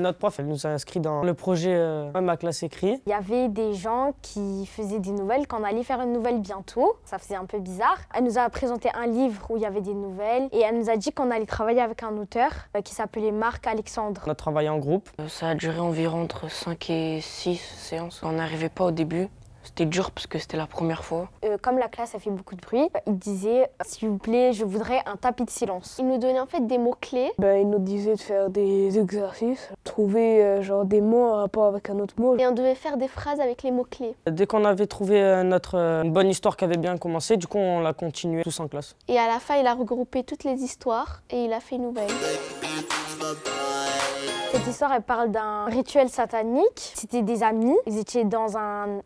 Notre prof, elle nous a inscrits dans le projet Ma classe écrit. Il y avait des gens qui faisaient des nouvelles, qu'on allait faire une nouvelle bientôt. Ça faisait un peu bizarre. Elle nous a présenté un livre où il y avait des nouvelles et elle nous a dit qu'on allait travailler avec un auteur qui s'appelait Marc Alexandre. On a travaillé en groupe. Ça a duré environ entre 5 et 6 séances. On n'arrivait pas au début. C'était dur parce que c'était la première fois. Comme la classe a fait beaucoup de bruit, il disait « S'il vous plaît, je voudrais un tapis de silence ». Il nous donnait en fait des mots-clés. Il nous disait de faire des exercices, trouver genre des mots en rapport avec un autre mot. Et on devait faire des phrases avec les mots-clés. Dès qu'on avait trouvé une bonne histoire qui avait bien commencé, du coup on l'a continué tous en classe. Et à la fin, il a regroupé toutes les histoires et il a fait une nouvelle. Cette histoire, elle parle d'un rituel satanique. C'était des amis, ils étaient dans un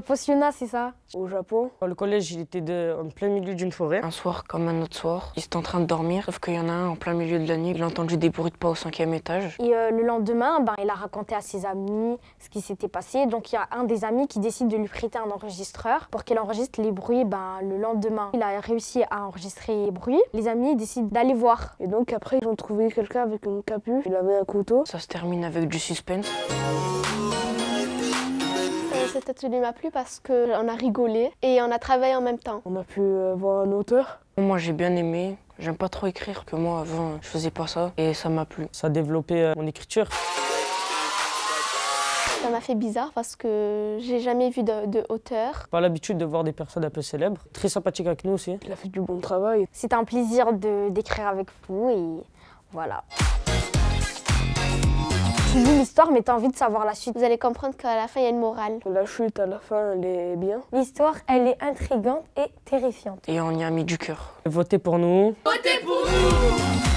pensionnat, c'est ça? Au Japon. Le collège, il était en plein milieu d'une forêt. Un soir comme un autre soir, ils étaient en train de dormir, sauf qu'il y en a un en plein milieu de la nuit. Il a entendu des bruits de pas au 5e étage. Et le lendemain, il a raconté à ses amis ce qui s'était passé. Donc il y a un des amis qui décide de lui prêter un enregistreur pour qu'il enregistre les bruits le lendemain. Il a réussi à enregistrer les bruits. Les amis décident d'aller voir. Et donc après, ils ont trouvé quelqu'un avec une capuche. Il avait un couteau. Ça se termine avec du suspense. Cet atelier m'a plu parce qu'on a rigolé et on a travaillé en même temps. On a pu voir un auteur. Moi j'ai bien aimé. J'aime pas trop écrire, que moi avant je faisais pas ça et ça m'a plu. Ça a développé mon écriture. Ça m'a fait bizarre parce que j'ai jamais vu de auteur. Pas l'habitude de voir des personnes un peu célèbres. Très sympathique avec nous aussi. Il a fait du bon travail. C'était un plaisir d'écrire avec vous et voilà. Tu lis l'histoire mais tu as envie de savoir la suite. Vous allez comprendre qu'à la fin, il y a une morale. La chute à la fin, elle est bien. L'histoire, elle est intrigante et terrifiante. Et on y a mis du cœur. Votez pour nous. Votez pour nous!